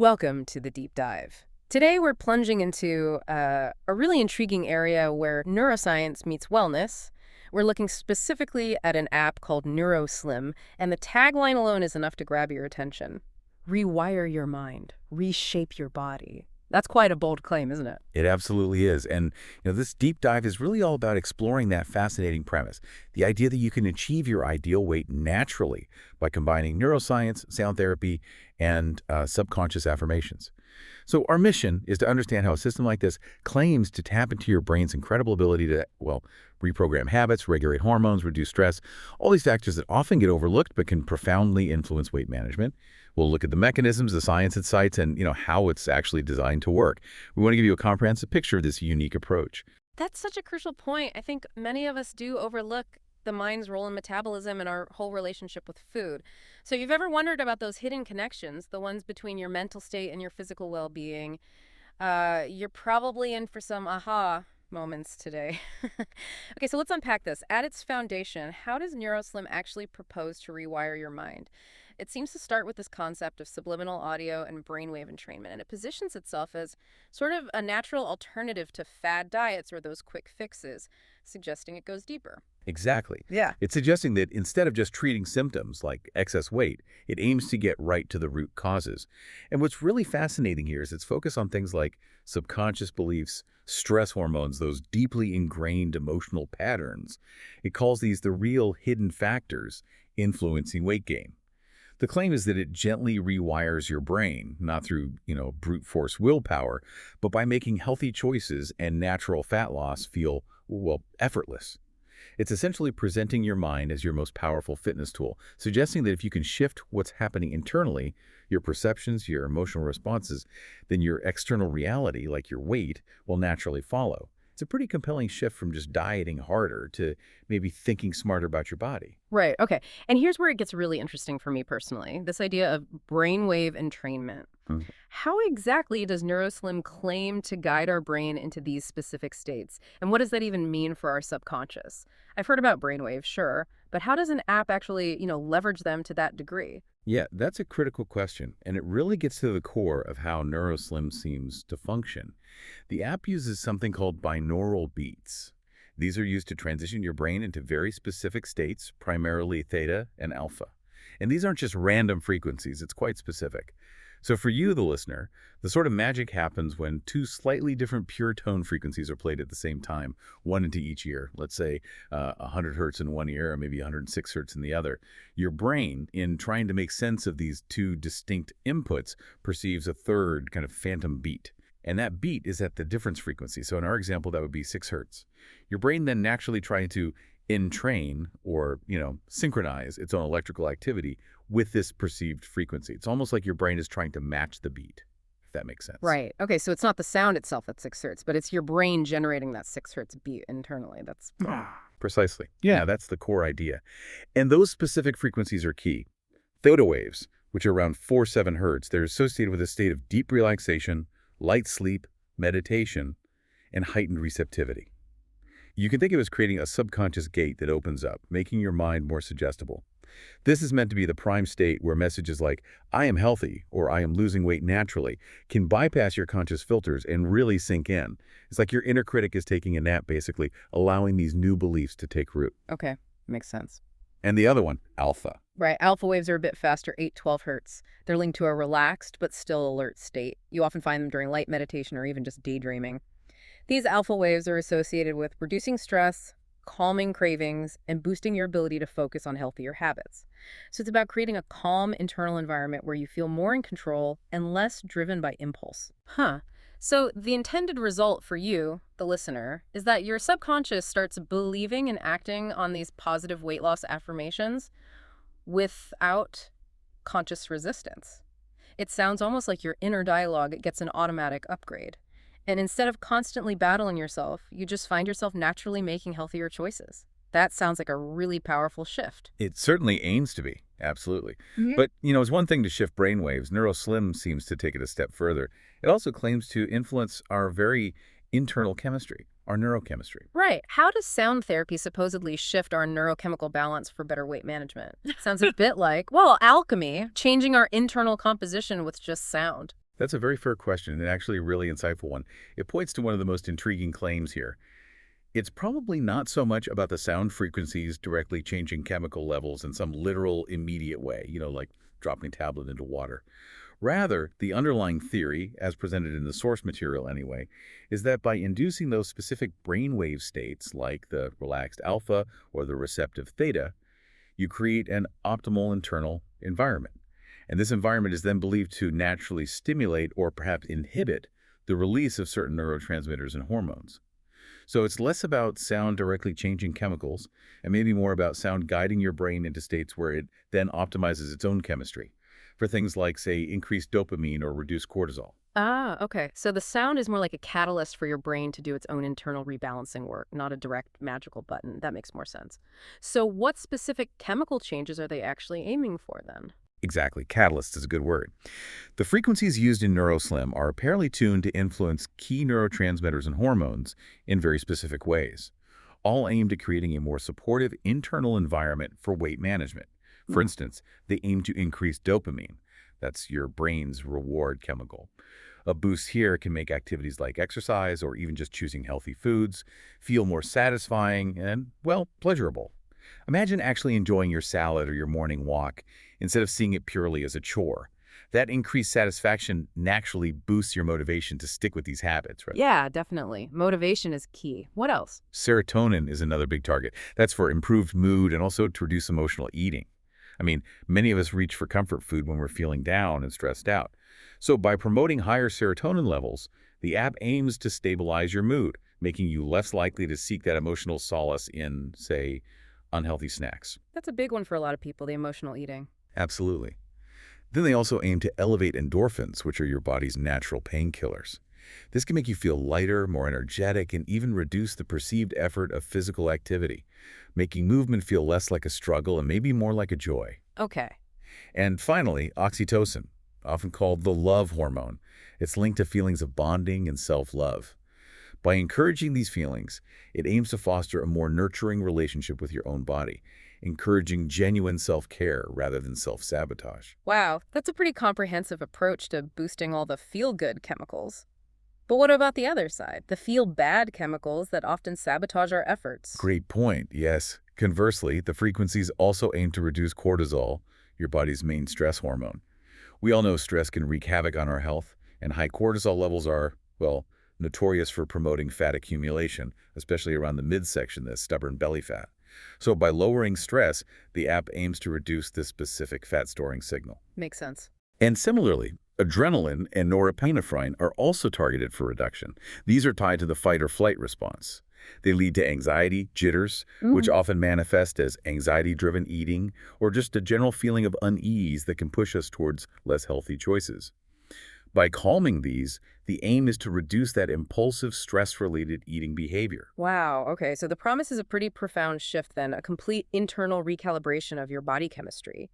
Welcome to the deep dive. Today we're plunging into a really intriguing area where neuroscience meets wellness. We're looking specifically at an app called NeuroSlim, and the tagline alone is enough to grab your attention. Rewire your mind, reshape your body. That's quite a bold claim, isn't it? It absolutely is. And this deep dive is really all about exploring that fascinating premise, the idea that you can achieve your ideal weight naturally by combining neuroscience, sound therapy, and subconscious affirmations. So our mission is to understand how a system like this claims to tap into your brain's incredible ability to, well, reprogram habits, regulate hormones, reduce stress, all these factors that often get overlooked but can profoundly influence weight management. We'll look at the mechanisms, the science it cites, and how it's actually designed to work. We want to give you a comprehensive picture of this unique approach. That's such a crucial point. I think many of us do overlook the mind's role in metabolism and our whole relationship with food. So if you've ever wondered about those hidden connections, the ones between your mental state and your physical well-being, you're probably in for some aha moments today. Okay, so let's unpack this. At its foundation, how does NeuroSlim actually propose to rewire your mind? It seems to start with this concept of subliminal audio and brainwave entrainment, and it positions itself as sort of a natural alternative to fad diets or those quick fixes, suggesting it goes deeper. Exactly. Yeah. It's suggesting that instead of just treating symptoms like excess weight, it aims to get right to the root causes. And what's really fascinating here is its focus on things like subconscious beliefs, stress hormones, those deeply ingrained emotional patterns. It calls these the real hidden factors influencing weight gain. The claim is that it gently rewires your brain, not through, brute force willpower, but by making healthy choices and natural fat loss feel, well, effortless. It's essentially presenting your mind as your most powerful fitness tool, suggesting that if you can shift what's happening internally, your perceptions, your emotional responses, then your external reality, like your weight, will naturally follow. It's a pretty compelling shift from just dieting harder to maybe thinking smarter about your body. Right. Okay. And here's where it gets really interesting for me personally, this idea of brainwave entrainment. Mhm. How exactly does NeuroSlim claim to guide our brain into these specific states? And what does that even mean for our subconscious? I've heard about brainwaves, sure, but how does an app actually, leverage them to that degree? Yeah, that's a critical question, and it really gets to the core of how NeuroSlim seems to function. The app uses something called binaural beats. These are used to transition your brain into very specific states, primarily theta and alpha. And these aren't just random frequencies, it's quite specific. So for you, the listener, the sort of magic happens when two slightly different pure tone frequencies are played at the same time, one into each ear. Let's say 100 hertz in one ear or maybe 106 hertz in the other. Your brain, in trying to make sense of these two distinct inputs, perceives a third kind of phantom beat. And that beat is at the difference frequency. So in our example, that would be 6 hertz. Your brain then naturally tries to entrain or, synchronize its own electrical activity with this perceived frequency. It's almost like your brain is trying to match the beat, if that makes sense. Right. Okay, so it's not the sound itself at 6 hertz, but it's your brain generating that 6 hertz beat internally. That's Precisely. Yeah, that's the core idea. And those specific frequencies are key. Theta waves, which are around 4-7 hertz, they're associated with a state of deep relaxation, light sleep, meditation, and heightened receptivity. You can think of it as creating a subconscious gate that opens up, making your mind more suggestible. This is meant to be the prime state where messages like, I am healthy, or I am losing weight naturally, can bypass your conscious filters and really sink in. It's like your inner critic is taking a nap, basically, allowing these new beliefs to take root. okay. Makes sense. And the other one, alpha. Right. Alpha waves are a bit faster, 8-12 hertz. They're linked to a relaxed but still alert state. You often find them during light meditation or even just daydreaming. These alpha waves are associated with reducing stress, calming cravings, and boosting your ability to focus on healthier habits. So it's about creating a calm internal environment where you feel more in control and less driven by impulse. So the intended result for you, the listener, is that your subconscious starts believing and acting on these positive weight loss affirmations without conscious resistance. It sounds almost like your inner dialogue gets an automatic upgrade. And instead of constantly battling yourself, you just find yourself naturally making healthier choices. That sounds like a really powerful shift. It certainly aims to be, absolutely. Mhm. But, it's one thing to shift brainwaves. NeuroSlim seems to take it a step further. It also claims to influence our very internal chemistry, our neurochemistry. Right. How does sound therapy supposedly shift our neurochemical balance for better weight management? Sounds a bit like, well, alchemy, changing our internal composition with just sound. That's a very fair question and actually a really insightful one. It points to one of the most intriguing claims here. It's probably not so much about the sound frequencies directly changing chemical levels in some literal, immediate way, like dropping a tablet into water. Rather, the underlying theory, as presented in the source material anyway, is that by inducing those specific brainwave states, like the relaxed alpha or the receptive theta, you create an optimal internal environment. And this environment is then believed to naturally stimulate or perhaps inhibit the release of certain neurotransmitters and hormones. So it's less about sound directly changing chemicals and maybe more about sound guiding your brain into states where it then optimizes its own chemistry for things like, say, increased dopamine or reduced cortisol. Ah, okay. So the sound is more like a catalyst for your brain to do its own internal rebalancing work, not a direct magical button. That makes more sense. So what specific chemical changes are they actually aiming for then? Exactly. Catalyst is a good word. The frequencies used in NeuroSlim are apparently tuned to influence key neurotransmitters and hormones in very specific ways, all aimed at creating a more supportive internal environment for weight management. For instance, they aim to increase dopamine. That's your brain's reward chemical. A boost here can make activities like exercise or even just choosing healthy foods feel more satisfying and, well, pleasurable. Imagine actually enjoying your salad or your morning walk instead of seeing it purely as a chore. That increased satisfaction naturally boosts your motivation to stick with these habits, right? Yeah, definitely. Motivation is key. What else? Serotonin is another big target. That's for improved mood and also to reduce emotional eating. I mean, many of us reach for comfort food when we're feeling down and stressed out. So by promoting higher serotonin levels, the app aims to stabilize your mood, making you less likely to seek that emotional solace in, say, unhealthy snacks. That's a big one for a lot of people, the emotional eating. Absolutely. Then they also aim to elevate endorphins, which are your body's natural painkillers. This can make you feel lighter, more energetic, and even reduce the perceived effort of physical activity, making movement feel less like a struggle and maybe more like a joy. Okay. And finally, oxytocin, often called the love hormone. It's linked to feelings of bonding and self-love. By encouraging these feelings, it aims to foster a more nurturing relationship with your own body, encouraging genuine self-care rather than self-sabotage. Wow, that's a pretty comprehensive approach to boosting all the feel-good chemicals. But what about the other side, the feel-bad chemicals that often sabotage our efforts? Great point, yes. Conversely, the frequencies also aim to reduce cortisol, your body's main stress hormone. We all know stress can wreak havoc on our health, and high cortisol levels are, well, notorious for promoting fat accumulation, especially around the midsection, the stubborn belly fat. So by lowering stress, the app aims to reduce this specific fat-storing signal. Makes sense. And similarly, adrenaline and norepinephrine are also targeted for reduction. These are tied to the fight or flight response. They lead to anxiety, jitters, which often manifest as anxiety-driven eating or just a general feeling of unease that can push us towards less healthy choices. By calming these, the aim is to reduce that impulsive, stress-related eating behavior. Wow, okay, so the promise is a pretty profound shift then, a complete internal recalibration of your body chemistry.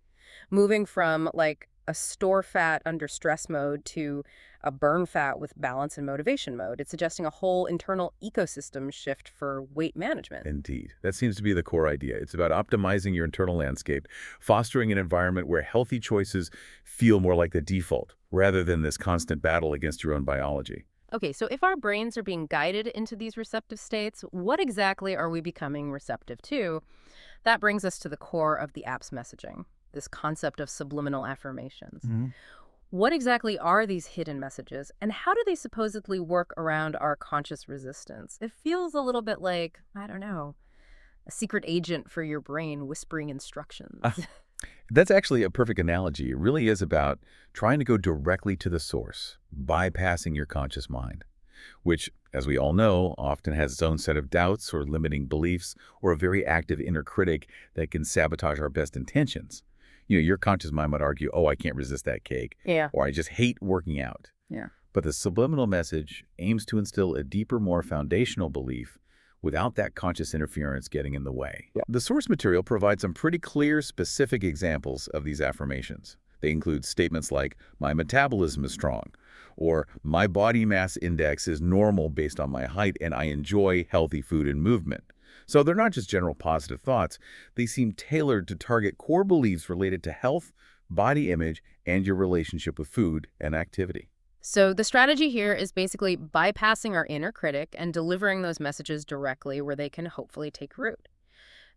Moving from, like, a store fat under stress mode to a burn fat with balance and motivation mode. It's suggesting a whole internal ecosystem shift for weight management. Indeed. That seems to be the core idea. It's about optimizing your internal landscape, fostering an environment where healthy choices feel more like the default, rather than this constant battle against your own biology. Okay, so if our brains are being guided into these receptive states, what exactly are we becoming receptive to? That brings us to the core of the app's messaging, this concept of subliminal affirmations. What exactly are these hidden messages, and how do they supposedly work around our conscious resistance? It feels a little bit like, I don't know, a secret agent for your brain whispering instructions. That's actually a perfect analogy. It really is about trying to go directly to the source, bypassing your conscious mind, which, as we all know, often has its own set of doubts or limiting beliefs or a very active inner critic that can sabotage our best intentions. Your conscious mind might argue, oh, I can't resist that cake, Yeah. or I just hate working out. Yeah. But the subliminal message aims to instill a deeper, more foundational belief without that conscious interference getting in the way. The source material provides some pretty clear, specific examples of these affirmations. They include statements like, my metabolism is strong, or my body mass index is normal based on my height and I enjoy healthy food and movement. So they're not just general positive thoughts. They seem tailored to target core beliefs related to health, body image, and your relationship with food and activity. So the strategy here is basically bypassing our inner critic and delivering those messages directly where they can hopefully take root.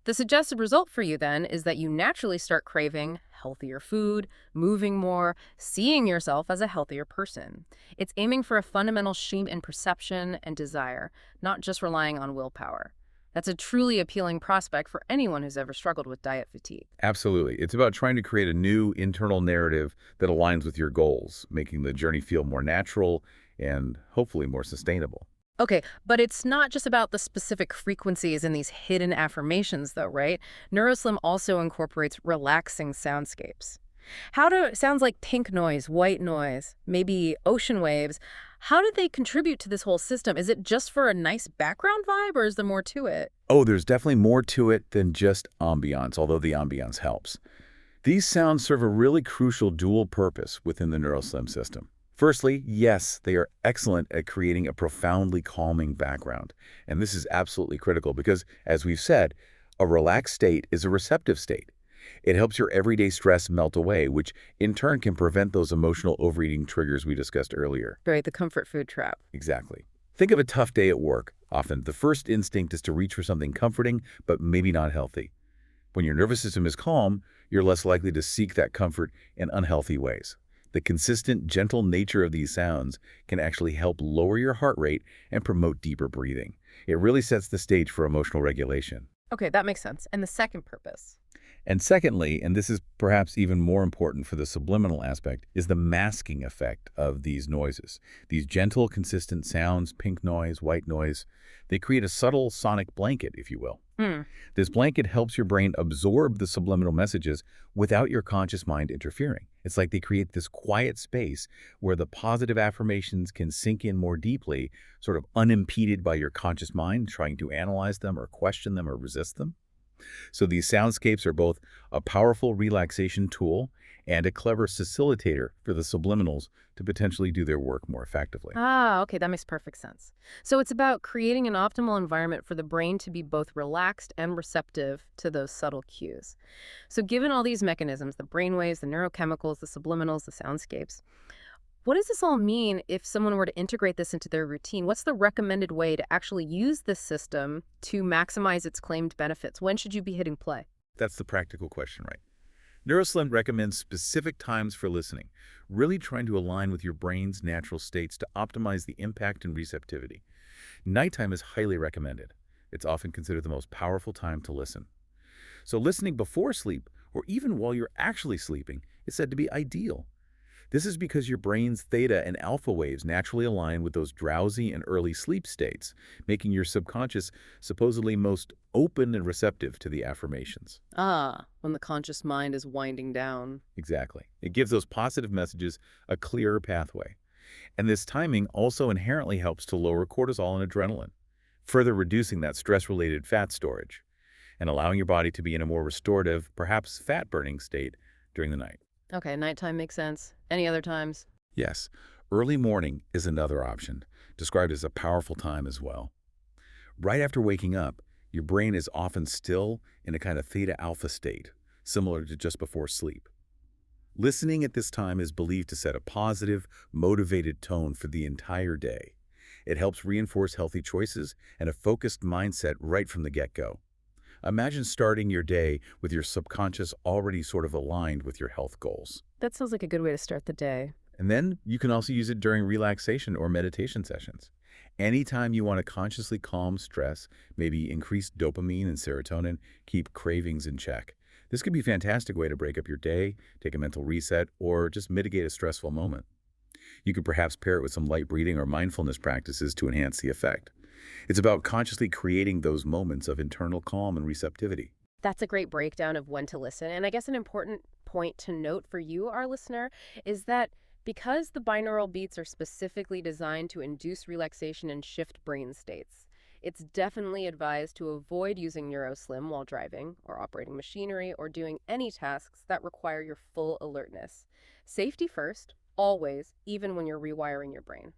The suggested result for you then is that you naturally start craving healthier food, moving more, seeing yourself as a healthier person. It's aiming for a fundamental shift in perception and desire, not just relying on willpower. That's a truly appealing prospect for anyone who's ever struggled with diet fatigue. Absolutely. It's about trying to create a new internal narrative that aligns with your goals, making the journey feel more natural and hopefully more sustainable. Okay, but it's not just about the specific frequencies in these hidden affirmations, though, right? NeuroSlim also incorporates relaxing soundscapes. How do sounds like pink noise, white noise, maybe ocean waves, how do they contribute to this whole system? Is it just for a nice background vibe, or is there more to it? Oh, there's definitely more to it than just ambiance, although the ambiance helps. These sounds serve a really crucial dual purpose within the NeuroSlim system. Firstly, yes, they are excellent at creating a profoundly calming background. And this is absolutely critical because, as we've said, a relaxed state is a receptive state. It helps your everyday stress melt away, which in turn can prevent those emotional overeating triggers we discussed earlier. Right, the comfort food trap. Exactly. Think of a tough day at work. Often, the first instinct is to reach for something comforting, but maybe not healthy. When your nervous system is calm, you're less likely to seek that comfort in unhealthy ways. The consistent, gentle nature of these sounds can actually help lower your heart rate and promote deeper breathing. It really sets the stage for emotional regulation. Okay, that makes sense. And the second purpose? And secondly, and this is perhaps even more important for the subliminal aspect, is the masking effect of these noises. These gentle, consistent sounds, pink noise, white noise, they create a subtle sonic blanket, if you will. Hmm. This blanket helps your brain absorb the subliminal messages without your conscious mind interfering. It's like they create this quiet space where the positive affirmations can sink in more deeply, sort of unimpeded by your conscious mind trying to analyze them or question them or resist them. So these soundscapes are both a powerful relaxation tool and a clever facilitator for the subliminals to potentially do their work more effectively. Ah, okay, that makes perfect sense. So it's about creating an optimal environment for the brain to be both relaxed and receptive to those subtle cues. So given all these mechanisms, the brainwaves, the neurochemicals, the subliminals, the soundscapes, what does this all mean if someone were to integrate this into their routine? What's the recommended way to actually use this system to maximize its claimed benefits? When should you be hitting play? That's the practical question, right? NeuroSlim recommends specific times for listening, really trying to align with your brain's natural states to optimize the impact and receptivity. Nighttime is highly recommended. It's often considered the most powerful time to listen. So listening before sleep, or even while you're actually sleeping, is said to be ideal. This is because your brain's theta and alpha waves naturally align with those drowsy and early sleep states, making your subconscious supposedly most open and receptive to the affirmations. Ah, when the conscious mind is winding down. Exactly. It gives those positive messages a clearer pathway. And this timing also inherently helps to lower cortisol and adrenaline, further reducing that stress-related fat storage and allowing your body to be in a more restorative, perhaps fat-burning state during the night. Okay, nighttime makes sense. Any other times? Yes, early morning is another option, described as a powerful time as well. Right after waking up, your brain is often still in a kind of theta-alpha state, similar to just before sleep. Listening at this time is believed to set a positive, motivated tone for the entire day. It helps reinforce healthy choices and a focused mindset right from the get-go. Imagine starting your day with your subconscious already sort of aligned with your health goals. That sounds like a good way to start the day. And then you can also use it during relaxation or meditation sessions. Anytime you want to consciously calm stress, maybe increase dopamine and serotonin, keep cravings in check. This could be a fantastic way to break up your day, take a mental reset, or just mitigate a stressful moment. You could perhaps pair it with some light breathing or mindfulness practices to enhance the effect. It's about consciously creating those moments of internal calm and receptivity. That's a great breakdown of when to listen. And I guess an important point to note for you, our listener, is that because the binaural beats are specifically designed to induce relaxation and shift brain states, it's definitely advised to avoid using NeuroSlim while driving or operating machinery or doing any tasks that require your full alertness. Safety first, always, even when you're rewiring your brain.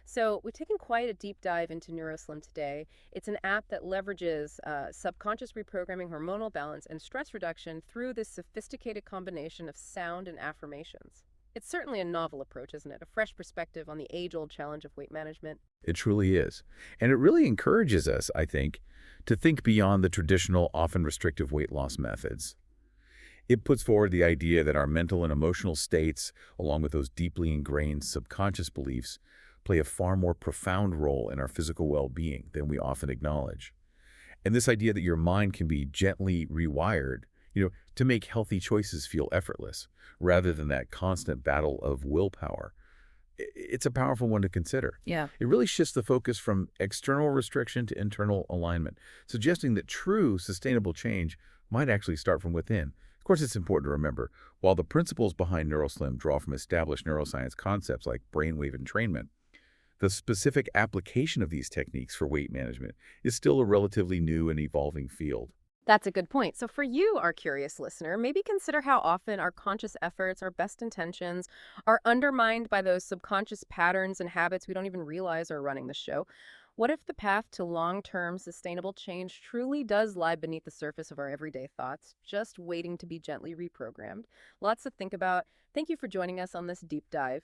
So we've taken quite a deep dive into NeuroSlim today. It's an app that leverages subconscious reprogramming, hormonal balance, and stress reduction through this sophisticated combination of sound and affirmations. It's certainly a novel approach, isn't it? A fresh perspective on the age-old challenge of weight management. It truly is. And it really encourages us, I think, to think beyond the traditional, often restrictive weight loss methods. It puts forward the idea that our mental and emotional states, along with those deeply ingrained subconscious beliefs, play a far more profound role in our physical well-being than we often acknowledge. And this idea that your mind can be gently rewired, to make healthy choices feel effortless, rather than that constant battle of willpower. It's a powerful one to consider. Yeah. It really shifts the focus from external restriction to internal alignment, suggesting that true sustainable change might actually start from within. Of course, it's important to remember, while the principles behind NeuroSlim draw from established neuroscience concepts like brainwave entrainment, the specific application of these techniques for weight management is still a relatively new and evolving field. That's a good point. So, for you, our curious listener, maybe consider how often our conscious efforts, our best intentions, are undermined by those subconscious patterns and habits we don't even realize are running the show. What if the path to long-term sustainable change truly does lie beneath the surface of our everyday thoughts, just waiting to be gently reprogrammed? Lots to think about. Thank you for joining us on this deep dive.